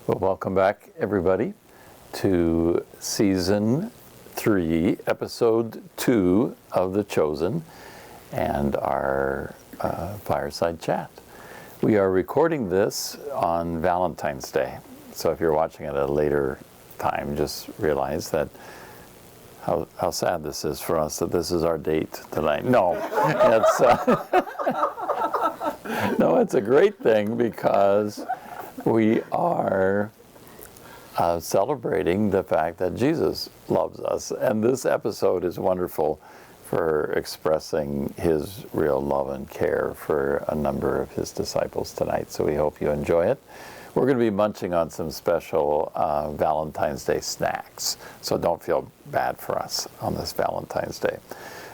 Well, welcome back, everybody, to Season 3, Episode 2 of The Chosen, and our Fireside Chat. We are recording this on Valentine's Day, so if you're watching it at a later time, just realize that how sad this is for us that this is our date tonight. No, it's a great thing because we are celebrating the fact that Jesus loves us, and this episode is wonderful for expressing his real love and care for a number of his disciples tonight. So we hope you enjoy it. We're going to be munching on some special Valentine's Day snacks, so don't feel bad for us on this Valentine's Day.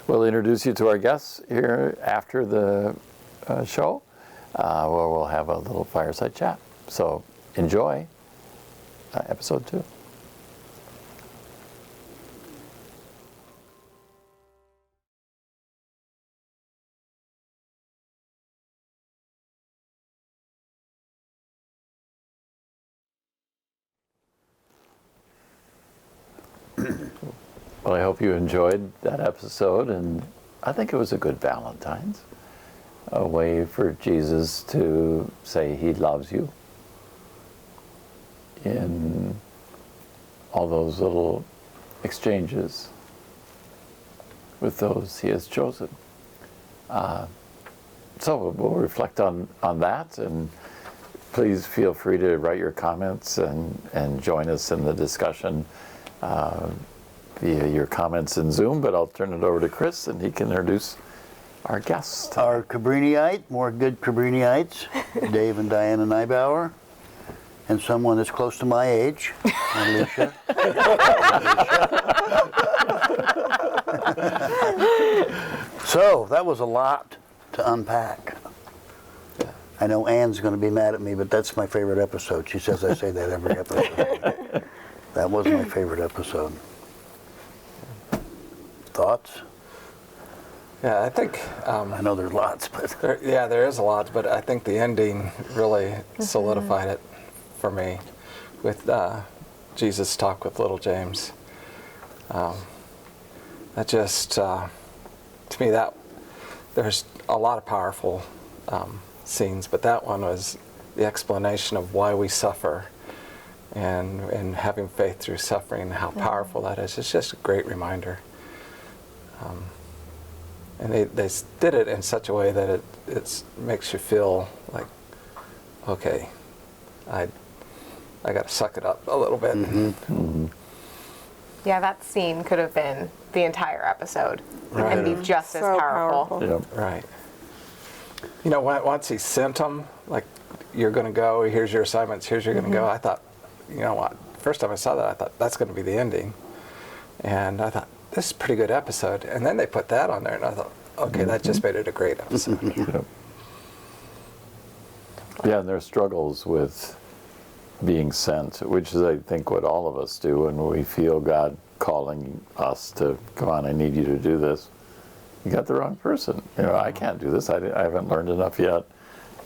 We'll introduce you to our guests here after the show, where we'll have a little fireside chat. So enjoy episode 2. Well, I hope you enjoyed that episode, and I think it was a good Valentine's, a way for Jesus to say he loves you in all those little exchanges with those he has chosen. So we'll reflect on that, and please feel free to write your comments and join us in the discussion via your comments in Zoom, but I'll turn it over to Chris and he can introduce our guests. Our Cabrini-ite, more good Cabrini-ites, Dave and Diana Neibauer, and someone that's close to my age, Alicia. So, that was a lot to unpack. I know Ann's going to be mad at me, but that's my favorite episode. She says I say that every episode. That was my favorite episode. Thoughts? Yeah, I think... I know there's lots, but... there is a lot, but I think the ending really solidified it for me with Jesus' talk with little James. That just, to me, that there's a lot of powerful scenes, but that one was the explanation of why we suffer and having faith through suffering and how powerful that is. It's just a great reminder. And they did it in such a way that it makes you feel like, okay, I got to suck it up a little bit. Yeah, that scene could have been the entire episode and be just as So powerful. Yep. Right. You know, once he sent them, like, you're going to go, here's your assignments, here's you're going to go, I thought, you know what, first time I saw that, I thought, that's going to be the ending. And I thought, this is a pretty good episode. And then they put that on there, and I thought, okay, that just made it a great episode. Yep. Yeah, and there's struggles with being sent, which is, I think, what all of us do when we feel God calling us to, come on, I need you to do this. You got the wrong person. You know, I can't do this. I haven't learned enough yet.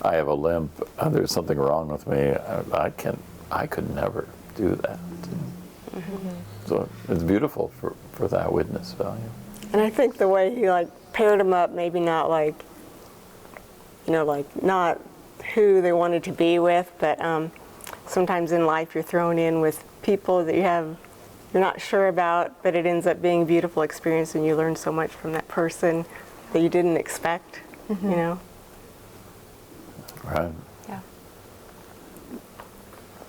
I have a limp. There's something wrong with me. I could never do that. So it's beautiful for that witness value. And I think the way he paired them up, maybe not not who they wanted to be with, but sometimes in life you're thrown in with people that you're not sure about, but it ends up being a beautiful experience and you learn so much from that person that you didn't expect, you know? Right. Yeah.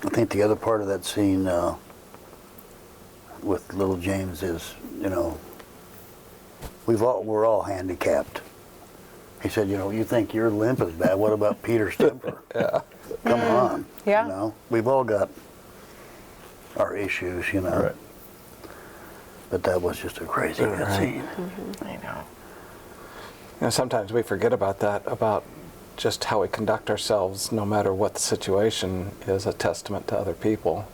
I think the other part of that scene with little James is, you know, we're all handicapped. He said, you know, you think your limp is bad, what about Peter's temper? Yeah. Come on. Yeah. You know, we've all got our issues, you know. Right. But that was just a crazy good scene. I know. You know, sometimes we forget about that, about just how we conduct ourselves, no matter what the situation is, a testament to other people.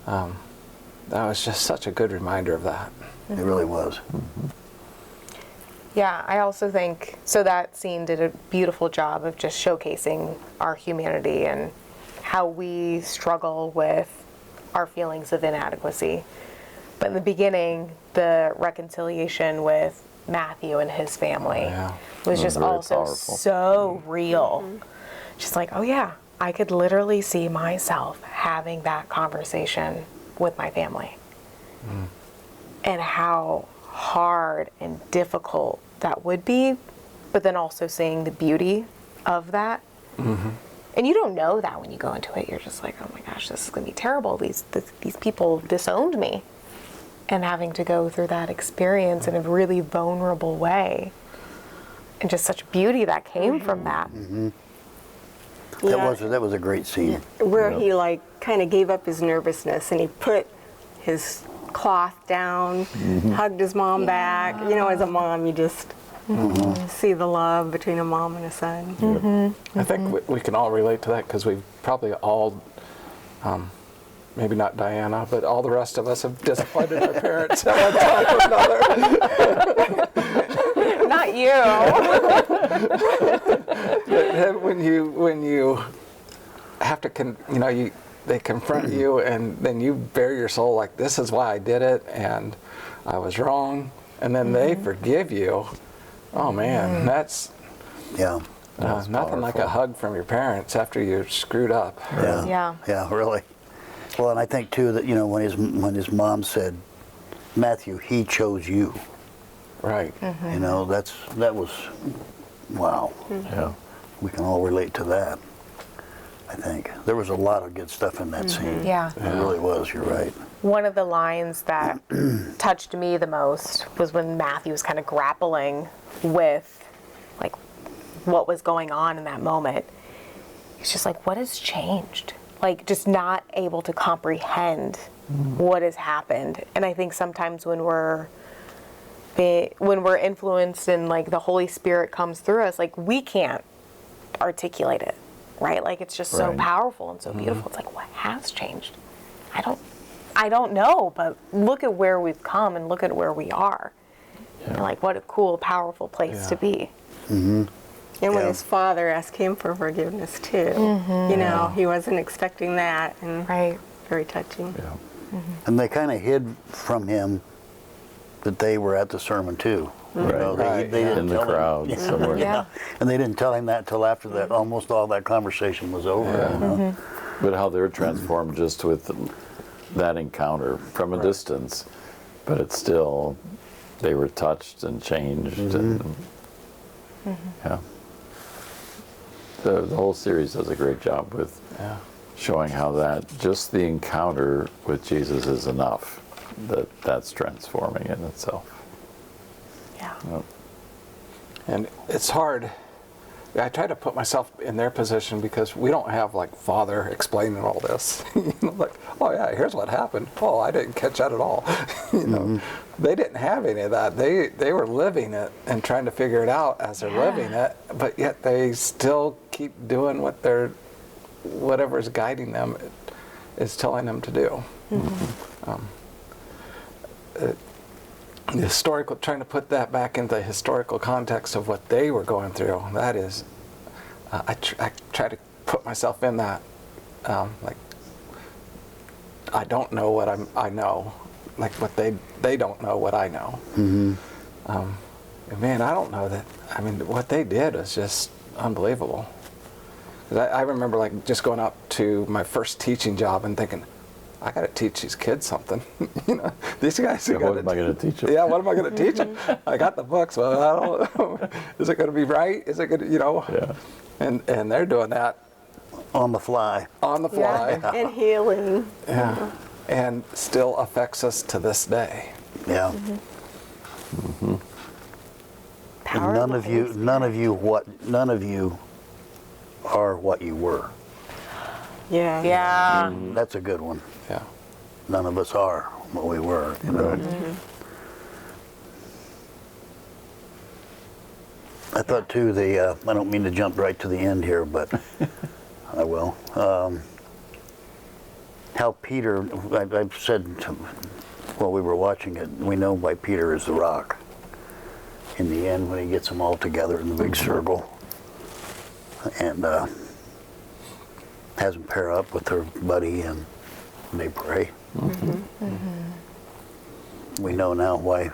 That was just such a good reminder of that. It really was. Yeah, I also think, so that scene did a beautiful job of just showcasing our humanity and how we struggle with our feelings of inadequacy. But in the beginning, the reconciliation with Matthew and his family was just very also powerful. so real. Just like, oh yeah, I could literally see myself having that conversation with my family. And how hard and difficult that would be, but then also seeing the beauty of that. And you don't know that when you go into it. You're just like, oh my gosh, this is going to be terrible. These people disowned me. And having to go through that experience in a really vulnerable way. And just such beauty that came from that. Yeah. That was a great scene. Where he like kind of gave up his nervousness and he put his cloth down, hugged his mom back. You know, as a mom, you just see the love between a mom and a son. I think we can all relate to that because we've probably all, maybe not Diana, but all the rest of us have disappointed our parents at one time or another. Not you. when you have to, they confront you, and then you bare your soul like, this is why I did it, and I was wrong, and then they forgive you. Oh man, that's nothing like a hug from your parents after you're screwed up. Yeah, really. Well, and I think too that when his mom said, Matthew, he chose you. Right. You know, that was wow. Yeah. We can all relate to that. I think there was a lot of good stuff in that scene. Yeah. It really was. You're right. One of the lines that touched me the most was when Matthew was kind of grappling with like what was going on in that moment. He's just like, what has changed? Like just not able to comprehend what has happened. And I think sometimes when we're influenced and like the Holy Spirit comes through us, like we can't articulate it, right? Like it's just so powerful and so beautiful. It's like, what has changed? I don't know, but look at where we've come and look at where we are. And like what a cool, powerful place to be. And when his father asked him for forgiveness too, you know, he wasn't expecting that, and very touching. Yeah. And they kind of hid from him that they were at the sermon too. You know, they didn't In the tell him. crowd somewhere. Yeah. And they didn't tell him that till after that, almost all that conversation was over. You know? But how they're transformed just with that encounter from a distance, but it's still, they were touched and changed. And, yeah. The whole series does a great job with showing how that just the encounter with Jesus is enough. That's transforming in itself. Yeah. Yep. And it's hard. I try to put myself in their position because we don't have like Father explaining all this. Like, oh yeah, here's what happened. Oh, I didn't catch that at all. They didn't have any of that. They were living it and trying to figure it out as they're living it, but yet they still keep doing whatever's guiding them is telling them to do. Trying to put that back into the historical context of what they were going through, that is, I try to put myself in that, like, I don't know what I know, like what they don't know what I know. Man, I don't know that, I mean, what they did was just unbelievable. 'Cause I remember like just going up to my first teaching job and thinking, I got to teach these kids something. These guys. Yeah, what am I going to teach them? Yeah, what am I going to teach them? I got the books. Well, I don't know. Is it going to be right? Is it going to, Yeah. And they're doing that On the fly. on the fly. And healing. Yeah. And still affects us to this day. Yeah. And none of you are what you were. Yeah. Yeah. That's a good one. Yeah. None of us are what we were. You know? I thought too, I don't mean to jump right to the end here, but I will. How Peter, I've said while we were watching it, we know why Peter is the rock. In the end, when he gets them all together in the big circle. And has them pair up with their buddy and they pray. We know now why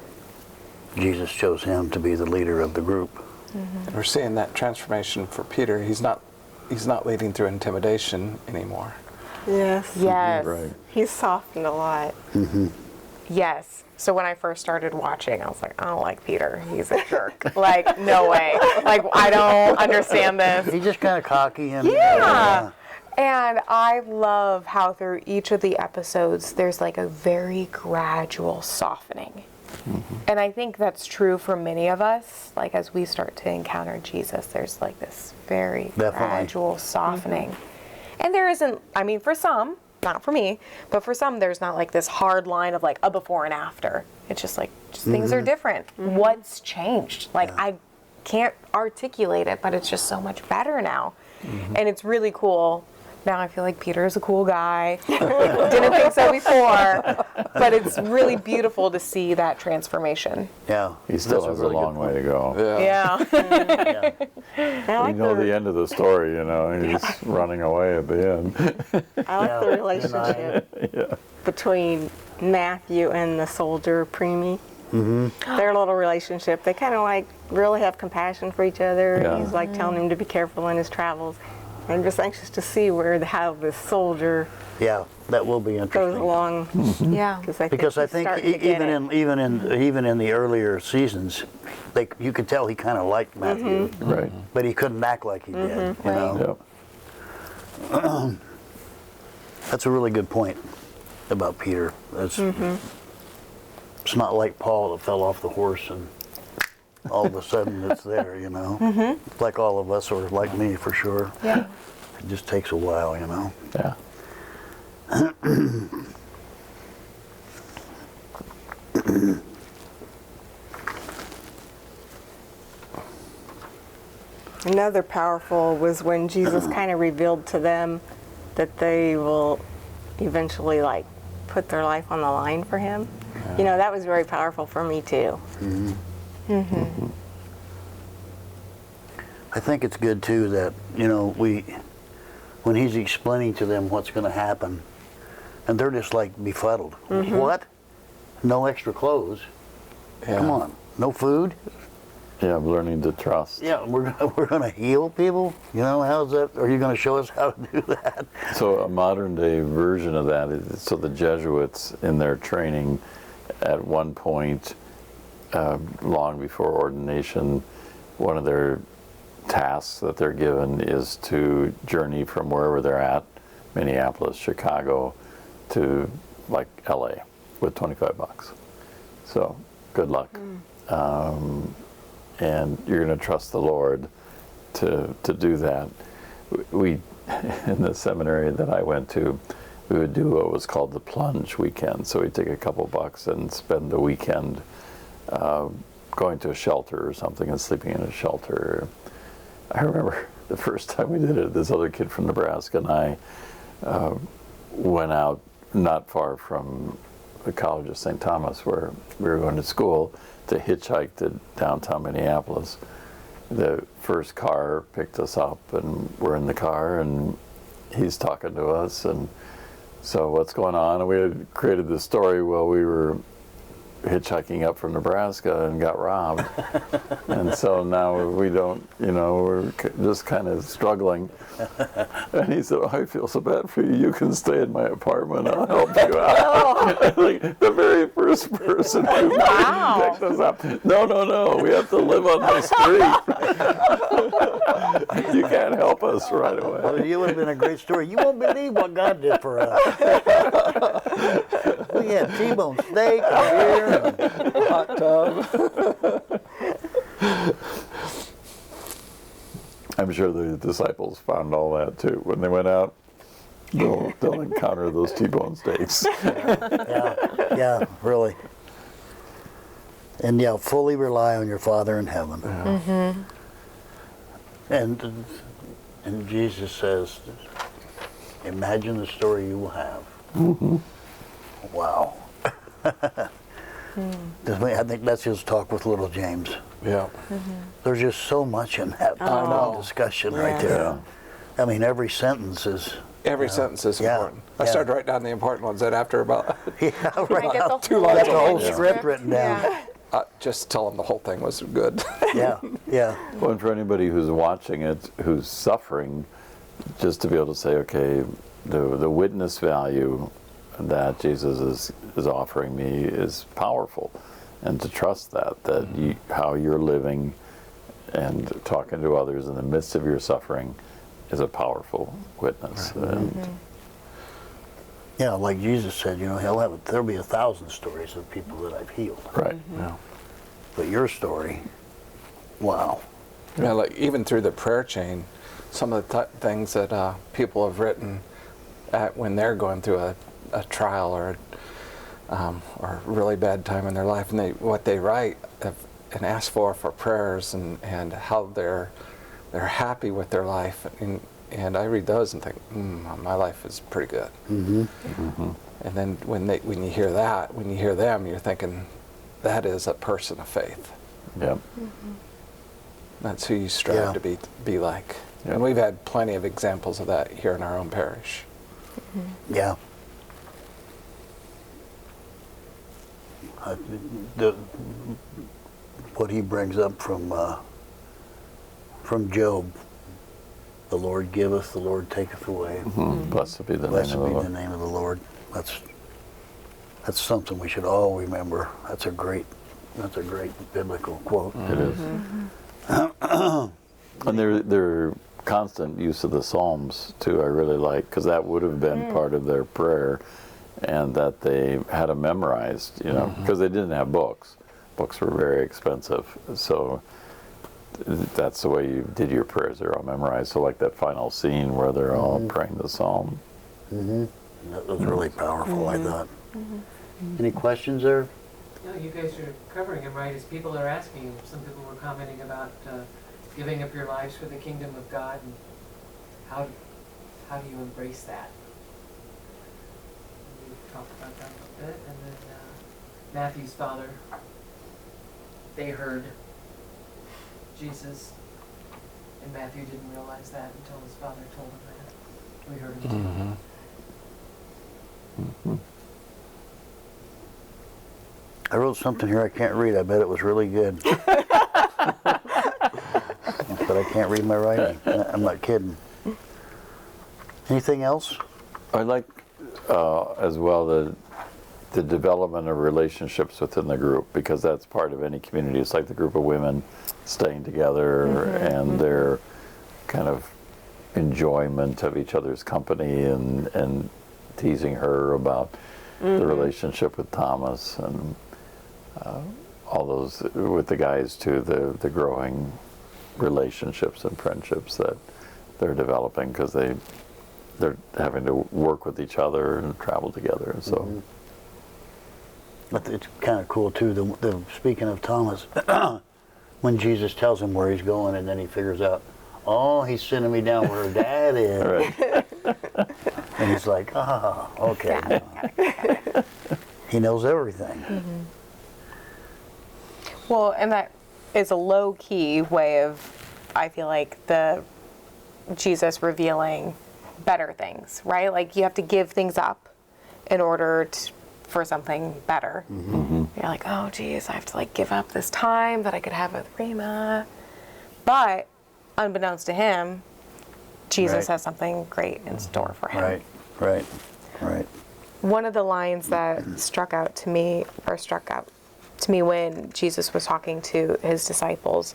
Jesus chose him to be the leader of the group. We're seeing that transformation for Peter. He's not leading through intimidation anymore. Yes. Yes. Right. He's softened a lot. Yes. So when I first started watching, I was like, I don't like Peter. He's a jerk. Like, no way. Like, I don't understand this. He's just kind of cocky and Yeah. And I love how through each of the episodes, there's like a very gradual softening. And I think that's true for many of us. Like, as we start to encounter Jesus, there's like this very gradual softening. And there isn't, I mean, for some, not for me, but for some, there's not like this hard line of like a before and after. It's just like, things are different. What's changed? Like, I can't articulate it, but it's just so much better now. And it's really cool. Now I feel like Peter is a cool guy. Didn't think so before, but it's really beautiful to see that transformation. Yeah. He still That's a has a really long good way to go. Yeah. Yeah. I We like know the end of the story, you know, he's running away at the end. I like the relationship between Matthew and the soldier Preemie. Their little relationship, they kind of like really have compassion for each other. Yeah. He's like telling him to be careful in his travels. I'm just anxious to see how this soldier Yeah, that will be goes interesting. along. Yeah. Because I think even in the earlier seasons, you could tell he kind of liked Matthew, Right. but he couldn't act like he did. You know? Yep. That's a really good point about Peter. It's not like Paul that fell off the horse and all of a sudden it's there, you know. Like all of us, or like me for sure. Yeah. It just takes a while, you know. Yeah. Another powerful was when Jesus kind of revealed to them that they will eventually like put their life on the line for him. You know, that was very powerful for me too. I think it's good too that, you know, when he's explaining to them what's going to happen, and they're just like befuddled. What? No extra clothes? Yeah. Come on. No food? Yeah, learning to trust. Yeah, we're gonna heal people. You know, how's that? Are you gonna show us how to do that? So a modern day version of that is, so the Jesuits in their training at one point, long before ordination, one of their tasks that they're given is to journey from wherever they're at, Minneapolis, Chicago, to like LA with $25. So good luck. And you're going to trust the Lord to do that. We, in the seminary that I went to, we would do what was called the plunge weekend. So we'd take a couple bucks and spend the weekend going to a shelter or something and sleeping in a shelter. I remember the first time we did it, this other kid from Nebraska and I went out not far from the College of St. Thomas, where we were going to school, to hitchhike to downtown Minneapolis. The first car picked us up and we're in the car and he's talking to us, and so what's going on? And we had created this story while we were hitchhiking up from Nebraska and got robbed. And so now we don't, you know, we're just kind of struggling. And he said, oh, I feel so bad for you. You can stay in my apartment. I'll help you out. Like the very first person who picked us up. No. We have to live on the street. You can't help us right away. Well, you would have been a great story. You won't believe what God did for us. We had T-bone steak and beer and Hot tub. I'm sure the disciples found all that too. When they went out, they'll encounter those T-bone steaks. yeah, really. And yeah, fully rely on your Father in heaven. And Jesus says, imagine the story you will have. Wow. I think that's his talk with little James. Yeah. There's just so much in that discussion right there. Yeah. I mean, every sentence is Every sentence is Yeah, important. I yeah. started writing down the important ones, then after about, Yeah, I right. get the Two whole lines Got the whole Yeah. script written down. Yeah. just tell them the whole thing was good. Yeah, yeah. Well, and for anybody who's watching it, who's suffering, just to be able to say, okay, the witness value that Jesus is offering me is powerful, and to trust that how you're living and talking to others in the midst of your suffering is a powerful witness. And Yeah, like Jesus said, there'll be 1,000 stories of people that I've healed. right. Yeah. But your story, wow. Yeah, like even through the prayer chain, some of the things that people have written when they're going through a trial or a really bad time in their life, and what they write and ask for prayers and how they're happy with their life, and I read those and think, my life is pretty good. And then when you hear that, when you hear them, you're thinking, that is a person of faith. Yep. That's who you strive to be like. Yeah. And we've had plenty of examples of that here in our own parish. Yeah. What he brings up from Job, the Lord giveth, the Lord taketh away. Blessed be the Blessed name of the be Lord. the name of the Lord. That's something we should all remember. That's a great biblical quote. It is. And their constant use of the Psalms too, I really like, because that would have been part of their prayer, and that they had them memorized, because they didn't have books. Books were very expensive, so that's the way you did your prayers. They're all memorized. So like that final scene where they're all praying the Psalm. That was really powerful, I thought. Any questions there? No, you guys are covering them right. As people are asking, some people were commenting about giving up your lives for the kingdom of God, and how do you embrace that? We talked about that a little bit, and then Matthew's father, they heard Jesus, and Matthew didn't realize that until his father told him that. We heard him too. I wrote something here I can't read. I bet it was really good. But I can't read my writing. I'm not kidding. Anything else? I like as well the development of relationships within the group, because that's part of any community. It's like the group of women staying together and their kind of enjoyment of each other's company and teasing her about the relationship with Thomas, and all those with the guys too, the growing relationships and friendships that they're developing, because they're having to work with each other and travel together. So But it's kind of cool too. Speaking of Thomas, when Jesus tells him where he's going, and then he figures out, oh, he's sending me down where Dad is, right. and he's like, okay. He knows everything. Well, and that is a low-key way of, I feel like, Jesus revealing better things, right? Like, you have to give things up in order for something better. You're like, oh, geez, I have to give up this time that I could have with Rima. But unbeknownst to him, Jesus Right. has something great in store for him. Right. One of the lines that struck out to me when Jesus was talking to his disciples,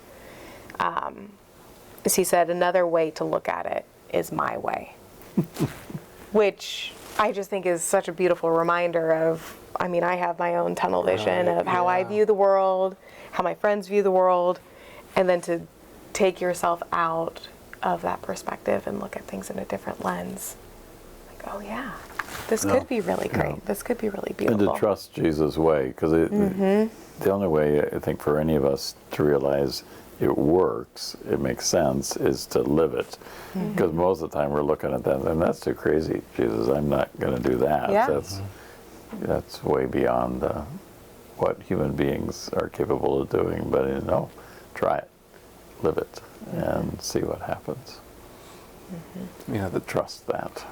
is he said, another way to look at it is my way. Which I just think is such a beautiful reminder of, I have my own tunnel vision of how I view the world, how my friends view the world, and then to take yourself out of that perspective and look at things in a different lens. Like, oh yeah, this could be really great. This could be really And beautiful. to trust Jesus' way, because the only way I think for any of us to realize it works, it makes sense, is to live it. Because most of the time we're looking at that, and that's too crazy, Jesus, I'm not going to do that. Yeah. That's way beyond what human beings are capable of doing. But no, try it, live it, and see what happens. To trust that.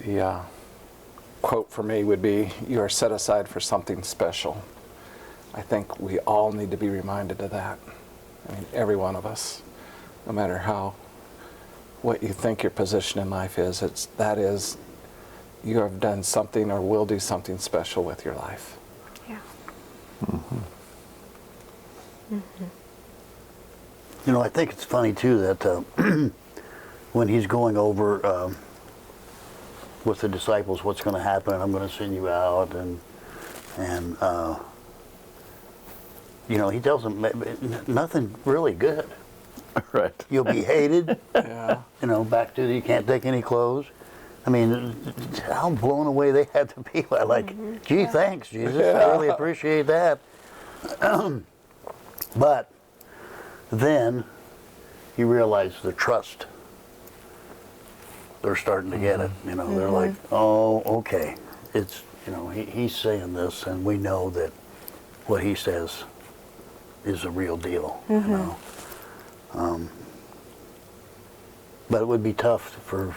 The quote for me would be, "You are set aside for something special." I think we all need to be reminded of that. I mean, every one of us, no matter what you think your position in life is, you have done something or will do something special with your life. Yeah. You know, I think it's funny too that when he's going over with the disciples, what's going to happen? I'm going to send you out, and you know, he tells them nothing really good. Right. You'll be hated. Yeah. You know, back to you can't take any clothes. I mean, how blown away they had to be by, like, gee, thanks, Jesus. I really appreciate that. But then he realized the trust. They're starting to get it. You know, they're like, oh, okay. It's, you know, he's saying this, and we know that what he says is a real deal. You know. But it would be tough for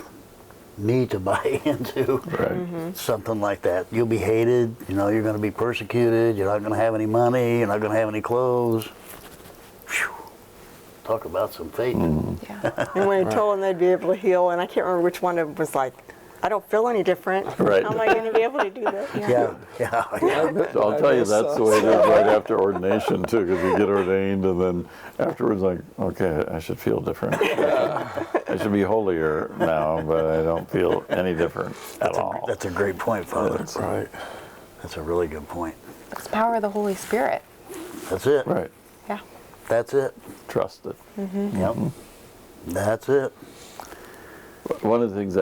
me to buy into something like that. You'll be hated, you know, you're going to be persecuted, you're not going to have any money, you're not going to have any clothes. Whew. Talk about some faith. Yeah. And when he told them they'd be able to heal, and I can't remember which one of them was like, I don't feel any different. Right. How am I going to be able to do that? Yeah, yeah. So I'll tell you, that's the way it is right after ordination too, because you get ordained and then afterwards, like, okay, I should feel different. I should be holier now, but I don't feel any different at all. That's a great point, Father. That's right. That's a really good point. It's the power of the Holy Spirit. That's it. Right. Yeah. That's it. Trust it. Yep. That's it. One of the things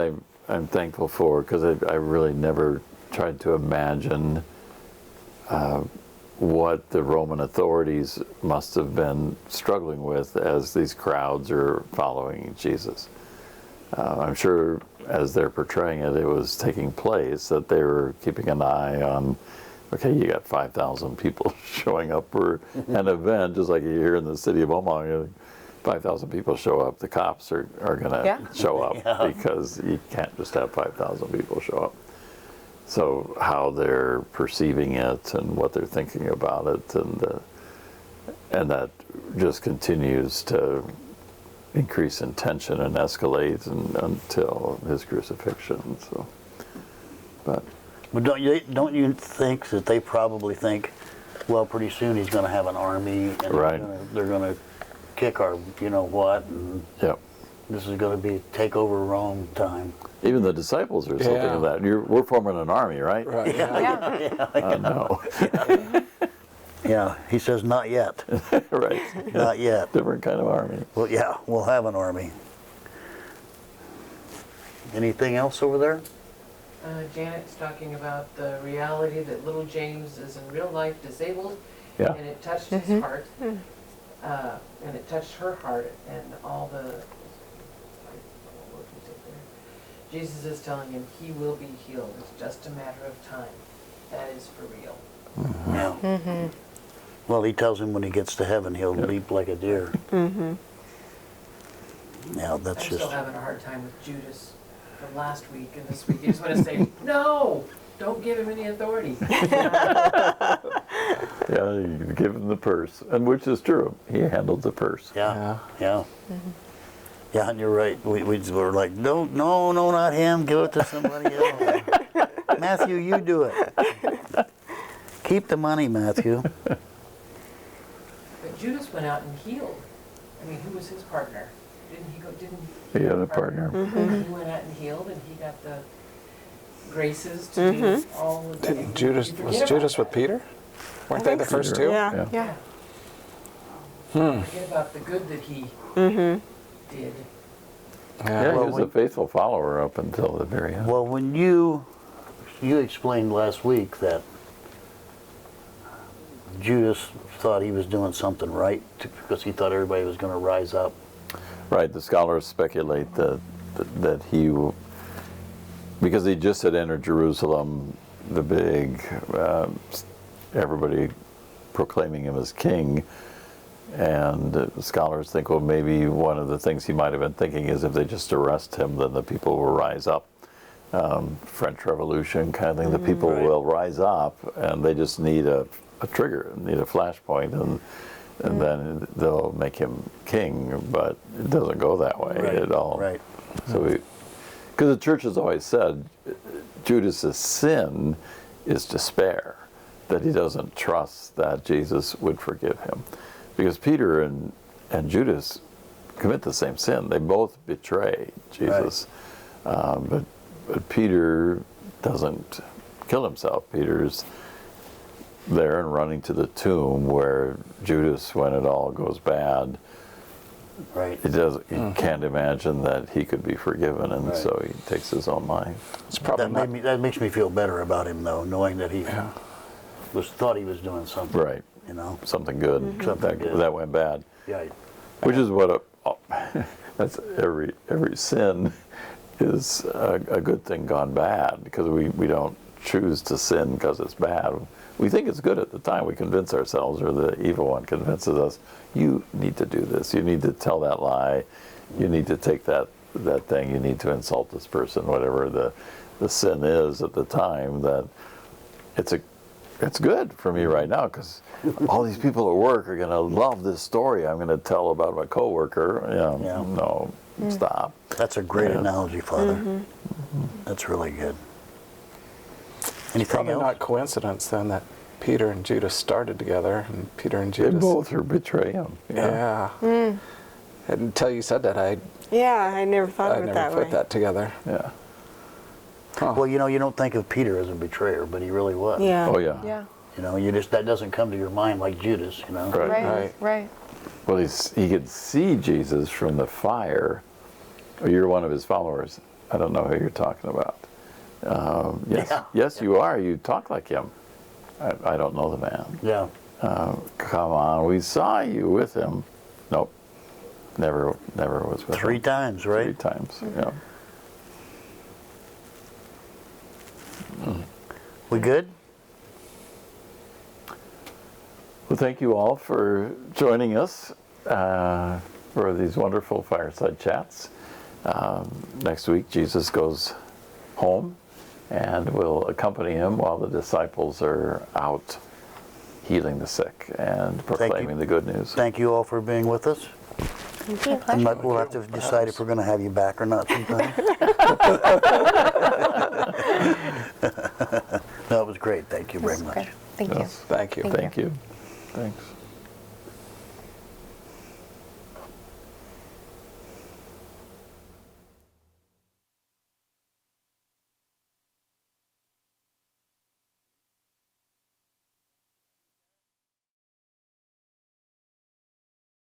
I'm thankful for, because I really never tried to imagine what the Roman authorities must have been struggling with as these crowds are following Jesus. I'm sure as they're portraying it, it was taking place, that they were keeping an eye on, okay, you got 5,000 people showing up for an event, just like here in the city of Omaha. 5,000 people show up, the cops are going to show up because you can't just have 5,000 people show up. So how they're perceiving it and what they're thinking about it, and that just continues to increase in tension and escalate until his crucifixion. So, but don't you think that they probably think, well, pretty soon he's going to have an army, and they're going to kick our, you know what, and this is going to be takeover Rome time. Even the disciples are something of that. We're forming an army, right? Right. Yeah. No. Yeah, he says not yet. Right. Not yet. Different kind of army. Well, yeah, we'll have an army. Anything else over there? Janet's talking about the reality that little James is in real life disabled, Yeah. and it touched his heart, and it touched her heart, and all the, what did you say there? Jesus is telling him he will be healed. It's just a matter of time. That is for real. Yeah. Well, he tells him when he gets to heaven, he'll leap like a deer. Yeah, that's I'm just. still having a hard time with Judas from last week and this week. You just want to say, no, don't give him any authority. Yeah, you give him the purse, and which is true. He handled the purse. Yeah. Yeah, and you're right. We were like, no, not him. Give it to somebody else. Matthew, you do it. Keep the money, Matthew. But Judas went out and healed. I mean, who was his partner? Didn't He had a partner. He went out and healed, and he got the graces to do all of that. Didn't Judas with Peter? Weren't they the first two? Yeah. Yeah. Forget about the good that he did. Yeah, Well, he was a faithful follower up until the very end. Well, when you explained last week that Judas thought he was doing something right because he thought everybody was going to rise up. Right, the scholars speculate that he, because he just had entered Jerusalem, the big, everybody proclaiming him as king, and scholars think, well, maybe one of the things he might have been thinking is if they just arrest him, then the people will rise up. French Revolution kind of thing. The people will rise up, and they just need a trigger, need a flashpoint, and then they'll make him king. But it doesn't go that way at all. Right. So, because the church has always said Judas's sin is despair, that he doesn't trust that Jesus would forgive him, because Peter and Judas commit the same sin. They both betray Jesus, but Peter doesn't kill himself. Peter's there and running to the tomb, where Judas, when it all goes bad, Right. he can't imagine that he could be forgiven, and Right. so he takes his own life. It's probably not, That makes me feel better about him, though, knowing that he thought he was doing something. Right. You know. Something good. Something good. That went bad. Yeah. Which is what that's every sin is a good thing gone bad, because we don't choose to sin because it's bad. We think it's good at the time. We convince ourselves, or the evil one convinces us, you need to do this. You need to tell that lie. You need to take that thing. You need to insult this person, whatever the sin is at the time, that it's good for me right now, because all these people at work are going to love this story I'm going to tell about my coworker. No, stop. That's a great analogy, Father. That's really good. Anything probably else? not coincidence then that Peter and Judas started together, and Peter and They Judas. both are betray him. Yeah. Until you said that, I never thought of it never that put way. that together. Yeah. Well, you don't think of Peter as a betrayer, but he really was. Yeah. Oh, yeah. Yeah. That doesn't come to your mind like Judas, Right. Right. Right. Well, he could see Jesus from the fire. Oh, you're one of his followers. I don't know who you're talking about. Yes, Yeah. yes, you are. You talk like him. I don't know the man. Yeah. Come on, we saw you with him. Nope, never was with him. 3 times, right? 3 times. Yeah. We good? Well, thank you all for joining us for these wonderful fireside chats. Next week, Jesus goes home, and we'll accompany him while the disciples are out healing the sick and proclaiming the good news. Thank you all for being with us. Thank you. We'll have to decide if we're going to have you back or not sometime. No, it was great. Thank you very much. Thank you. Yes. Thank you. Thank Thank you. Thanks.